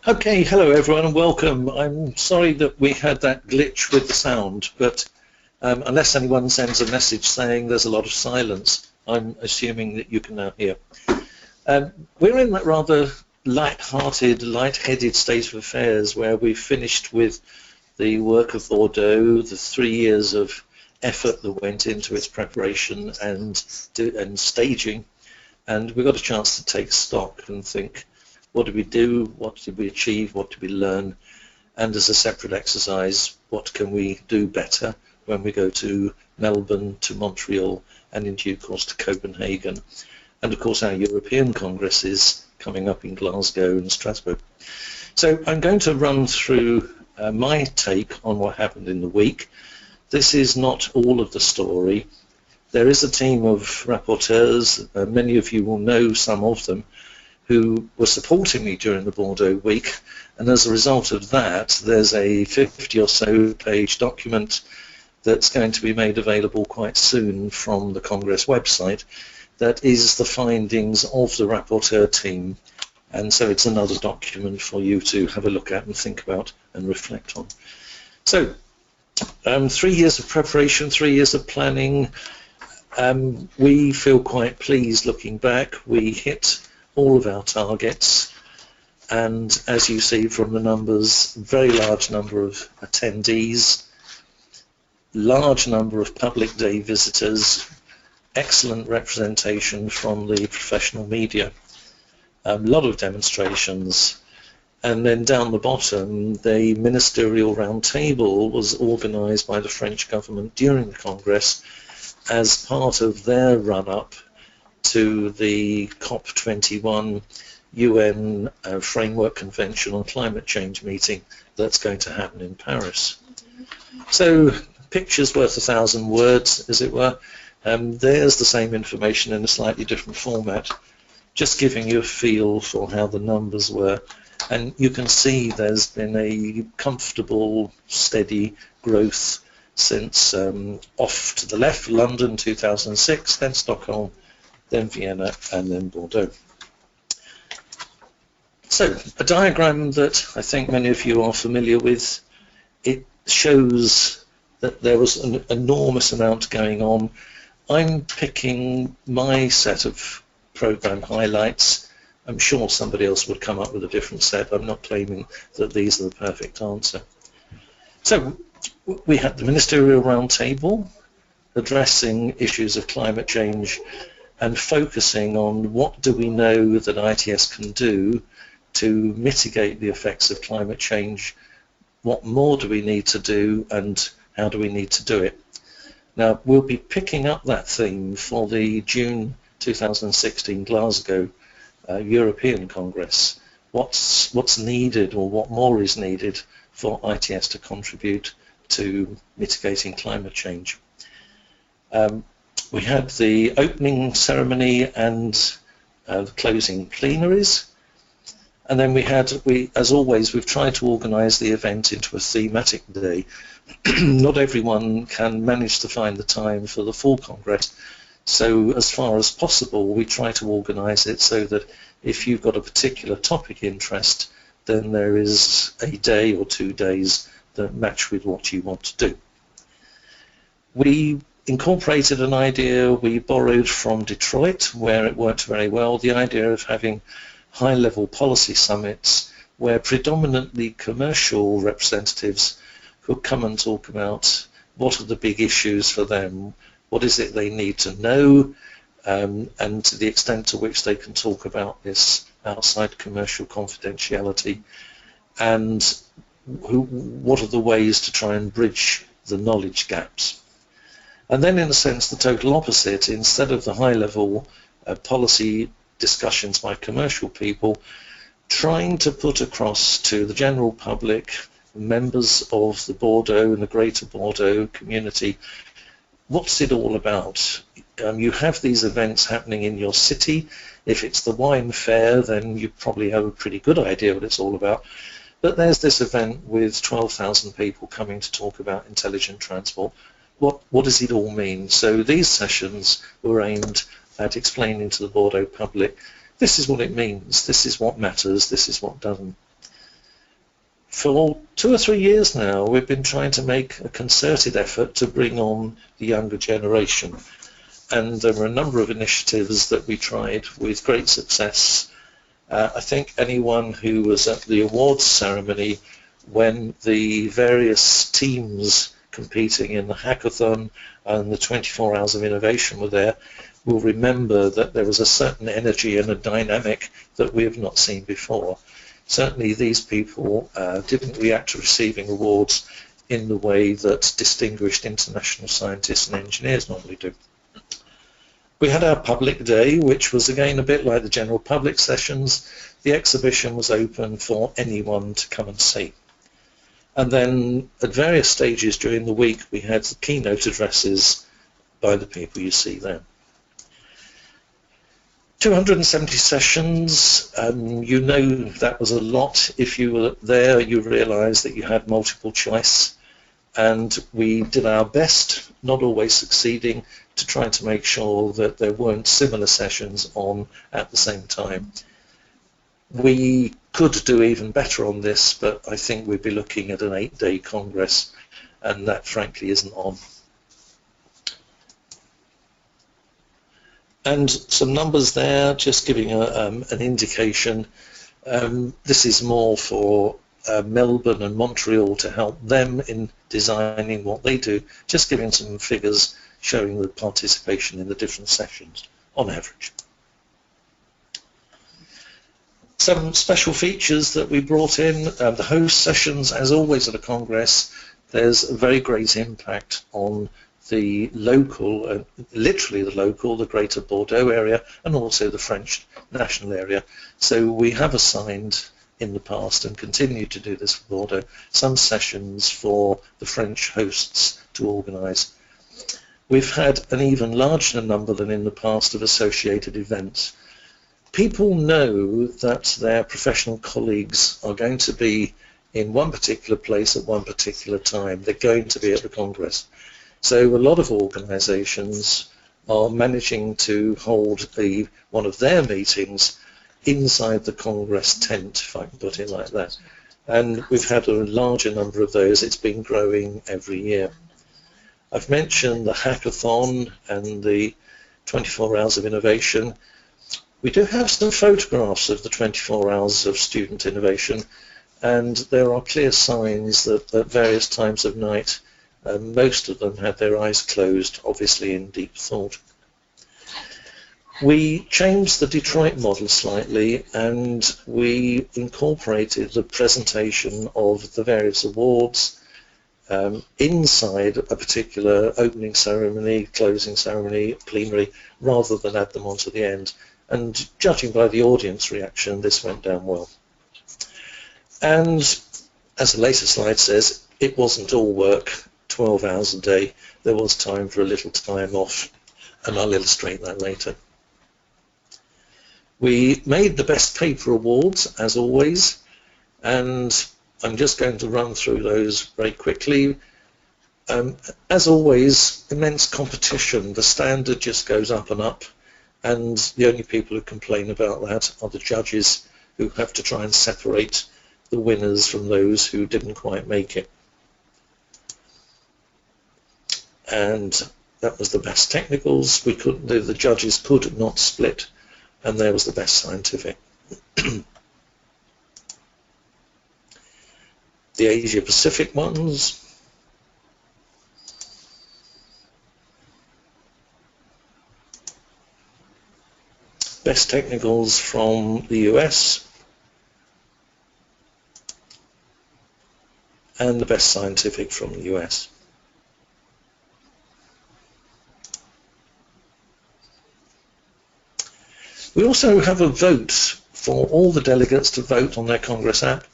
Okay, hello everyone and welcome. I'm sorry that we had that glitch with the sound, but unless anyone sends a message saying there's a lot of silence, I'm assuming that you can now hear. We're in that rather light-hearted, light-headed state of affairs where we've finished with the work of Bordeaux, the 3 years of effort that went into its preparation and staging, and we got a chance to take stock and think, what did we do, what did we achieve, what did we learn, and as a separate exercise, what can we do better when we go to Melbourne, to Montreal, and in due course to Copenhagen. And of course our European Congress is coming up in Glasgow and Strasbourg. So I'm going to run through my take on what happened in the week. This is not all of the story. There is a team of rapporteurs, many of you will know some of them, who were supporting me during the Bordeaux week, and as a result of that there's a 50 or so page document that's going to be made available quite soon from the Congress website that is the findings of the rapporteur team, and so it's another document for you to have a look at and think about and reflect on. So 3 years of preparation, 3 years of planning. We feel quite pleased looking back. We hit all of our targets, and as you see from the numbers, very large number of attendees, large number of public day visitors, excellent representation from the professional media, a lot of demonstrations, and then down the bottom the Ministerial Roundtable was organised by the French government during the Congress as part of their run-up to the COP21 UN Framework Convention on Climate Change meeting that's going to happen in Paris. So, pictures worth 1,000 words, as it were. There's the same information in a slightly different format, just giving you a feel for how the numbers were. And you can see there's been a comfortable, steady growth since off to the left, London 2006, then Stockholm, then Vienna, and then Bordeaux. So, a diagram that I think many of you are familiar with. It shows that there was an enormous amount going on. I'm picking my set of program highlights. I'm sure somebody else would come up with a different set. I'm not claiming that these are the perfect answer. So, we had the Ministerial Roundtable addressing issues of climate change and focusing on what do we know that ITS can do to mitigate the effects of climate change, what more do we need to do, and how do we need to do it. Now, we'll be picking up that theme for the June 2016 Glasgow European Congress. What's needed, or what more is needed for ITS to contribute to mitigating climate change. We had the opening ceremony and the closing plenaries, and then as always, we've tried to organise the event into a thematic day. Not everyone can manage to find the time for the full Congress, so as far as possible we try to organise it so that if you've got a particular topic interest, then there is a day or 2 days that match with what you want to do. We incorporated an idea we borrowed from Detroit, where it worked very well, the idea of having high-level policy summits where predominantly commercial representatives could come and talk about what are the big issues for them, what is it they need to know, and to the extent to which they can talk about this outside commercial confidentiality, and what are the ways to try and bridge the knowledge gaps. And then, in a sense, the total opposite. Instead of the high-level policy discussions by commercial people, trying to put across to the general public, members of the Bordeaux and the greater Bordeaux community, what's it all about? You have these events happening in your city. If it's the wine fair, then you probably have a pretty good idea what it's all about. But there's this event with 12,000 people coming to talk about intelligent transport. What does it all mean? So these sessions were aimed at explaining to the Bordeaux public, this is what it means, this is what matters, this is what doesn't. For 2 or 3 years now, we've been trying to make a concerted effort to bring on the younger generation. And there were a number of initiatives that we tried with great success. I think anyone who was at the awards ceremony when the various teams competing in the hackathon and the 24 hours of innovation were there will remember that there was a certain energy and a dynamic that we have not seen before. Certainly these people didn't react to receiving awards in the way that distinguished international scientists and engineers normally do. We had our public day, which was again a bit like the general public sessions. The exhibition was open for anyone to come and see. And then at various stages during the week we had the keynote addresses by the people you see there. 270 sessions, you know that was a lot. If you were there, you realised that you had multiple choice, and we did our best, not always succeeding, to try to make sure that there weren't similar sessions on at the same time. We could do even better on this, but I think we'd be looking at an 8-day Congress, and that frankly isn't on. And some numbers there, just giving an indication. This is more for Melbourne and Montreal to help them in designing what they do, just giving some figures showing the participation in the different sessions on average. Some special features that we brought in, the host sessions, as always at a Congress, there's a very great impact on the local, literally the local, the Greater Bordeaux area, and also the French national area. So we have assigned in the past, and continue to do this for Bordeaux, some sessions for the French hosts to organise. We've had an even larger number than in the past of associated events. People know that their professional colleagues are going to be in one particular place at one particular time. They're going to be at the Congress. So a lot of organisations are managing to hold one of their meetings inside the Congress tent, if I can put it like that. And we've had a larger number of those. It's been growing every year. I've mentioned the hackathon and the 24 hours of innovation. We do have some photographs of the 24 hours of student innovation, and there are clear signs that at various times of night most of them had their eyes closed, obviously in deep thought. We changed the Detroit model slightly, and we incorporated the presentation of the various awards inside a particular opening ceremony, closing ceremony, plenary, rather than add them onto the end. And judging by the audience reaction, this went down well. And as the later slide says, it wasn't all work, 12 hours a day. There was time for a little time off, and I'll illustrate that later. We made the best paper awards, as always, and I'm just going to run through those very quickly. As always, immense competition. The standard just goes up and up, and the only people who complain about that are the judges, who have to try and separate the winners from those who didn't quite make it. And that was the best technicals. The judges could not split, and there was the best scientific. The Asia Pacific ones. Best technicals from the US. And the best scientific from the US. We also have a vote for all the delegates to vote on their Congress app.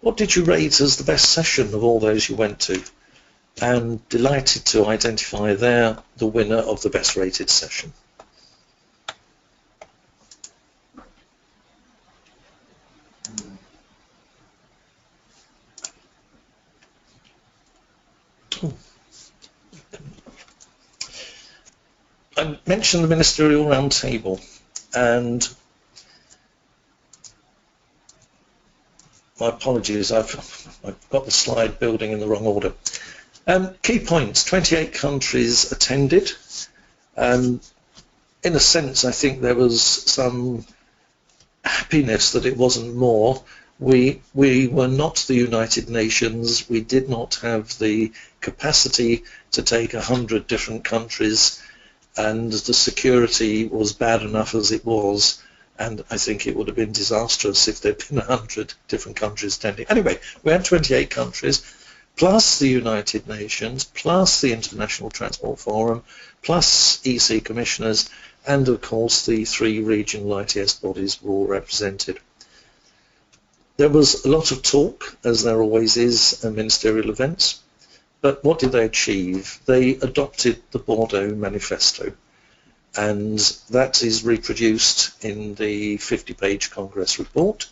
What did you rate as the best session of all those you went to? And delighted to identify there the winner of the best rated session. I mentioned the Ministerial Roundtable, and My apologies, I've got the slide building in the wrong order. Key points, 28 countries attended. In a sense, I think there was some happiness that it wasn't more. We were not the United Nations. We did not have the capacity to take 100 different countries, and the security was bad enough as it was, and I think it would have been disastrous if there'd been 100 different countries attending. Anyway, we had 28 countries, plus the United Nations, plus the International Transport Forum, plus EC commissioners, and of course the 3 regional ITS bodies were all represented. There was a lot of talk, as there always is at ministerial events, but what did they achieve? They adopted the Bordeaux Manifesto, and that is reproduced in the 50-page Congress report.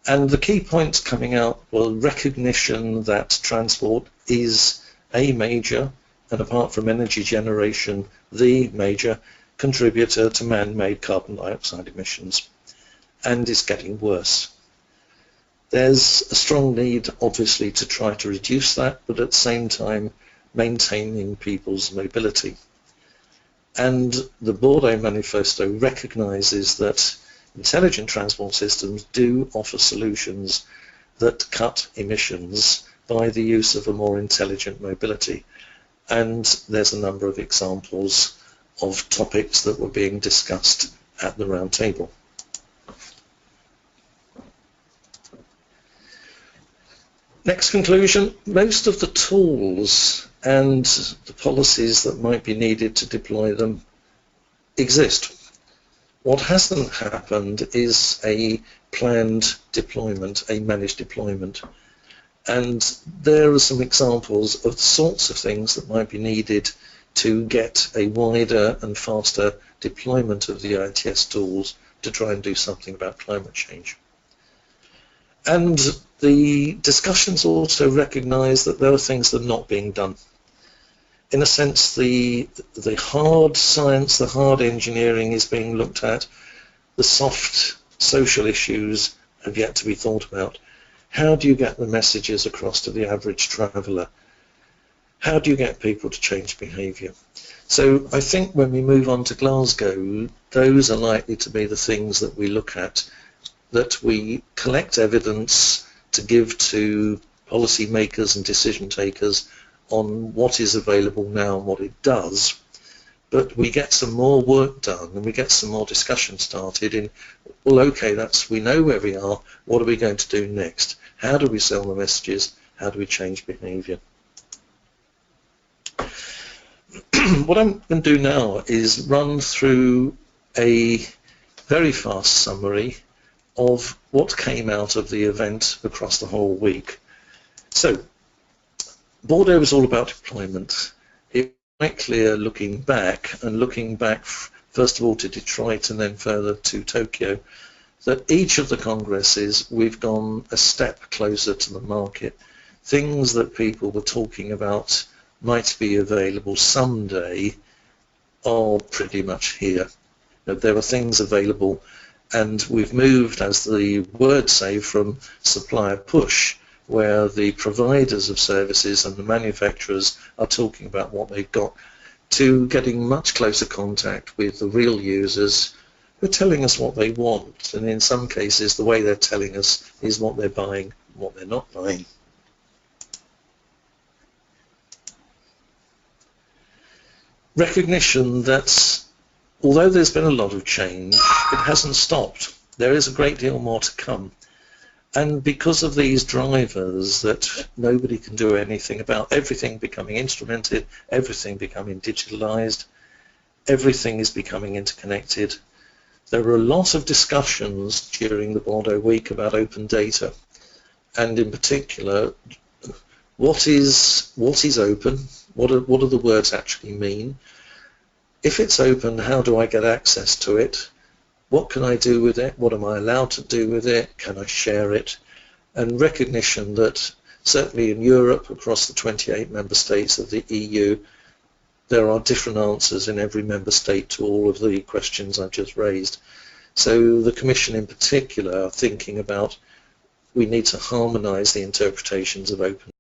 And the key points coming out were recognition that transport is a major, and apart from energy generation, the major contributor to man-made carbon dioxide emissions, and is getting worse. There's a strong need, obviously, to try to reduce that, but at the same time maintaining people's mobility. And the Bordeaux Manifesto recognises that intelligent transport systems do offer solutions that cut emissions by the use of a more intelligent mobility. And there's a number of examples of topics that were being discussed at the round table. Next conclusion, most of the tools and the policies that might be needed to deploy them exist. What hasn't happened is a planned deployment, a managed deployment. And there are some examples of the sorts of things that might be needed to get a wider and faster deployment of the ITS tools to try and do something about climate change. And the discussions also recognise that there are things that are not being done. In a sense, the hard science, the hard engineering is being looked at. The soft social issues have yet to be thought about. How do you get the messages across to the average traveller? How do you get people to change behaviour? So I think when we move on to Glasgow, those are likely to be the things that we look at, that we collect evidence to give to policy makers and decision takers on what is available now and what it does, but we get some more work done and we get some more discussion started in, well, okay, we know where we are, what are we going to do next? How do we sell the messages? How do we change behaviour? What I'm going to do now is run through a very fast summary of what came out of the event across the whole week. So, Bordeaux was all about deployment. It was quite clear looking back first of all to Detroit and then further to Tokyo, that each of the congresses we've gone a step closer to the market. Things that people were talking about might be available someday are pretty much here. There are things available, and we've moved, as the words say, from supplier push, where the providers of services and the manufacturers are talking about what they've got, to getting much closer contact with the real users who are telling us what they want, and in some cases the way they're telling us is what they're buying and what they're not buying. Recognition that although there's been a lot of change, it hasn't stopped. There is a great deal more to come. And because of these drivers that nobody can do anything about, everything becoming instrumented, everything becoming digitalized, everything is becoming interconnected. There were a lot of discussions during the Bordeaux week about open data, and in particular, what is open? What do the words actually mean? If it's open, how do I get access to it? What can I do with it? What am I allowed to do with it? Can I share it? And recognition that certainly in Europe, across the 28 member states of the EU, there are different answers in every member state to all of the questions I've just raised. So the Commission in particular are thinking about we need to harmonise the interpretations of open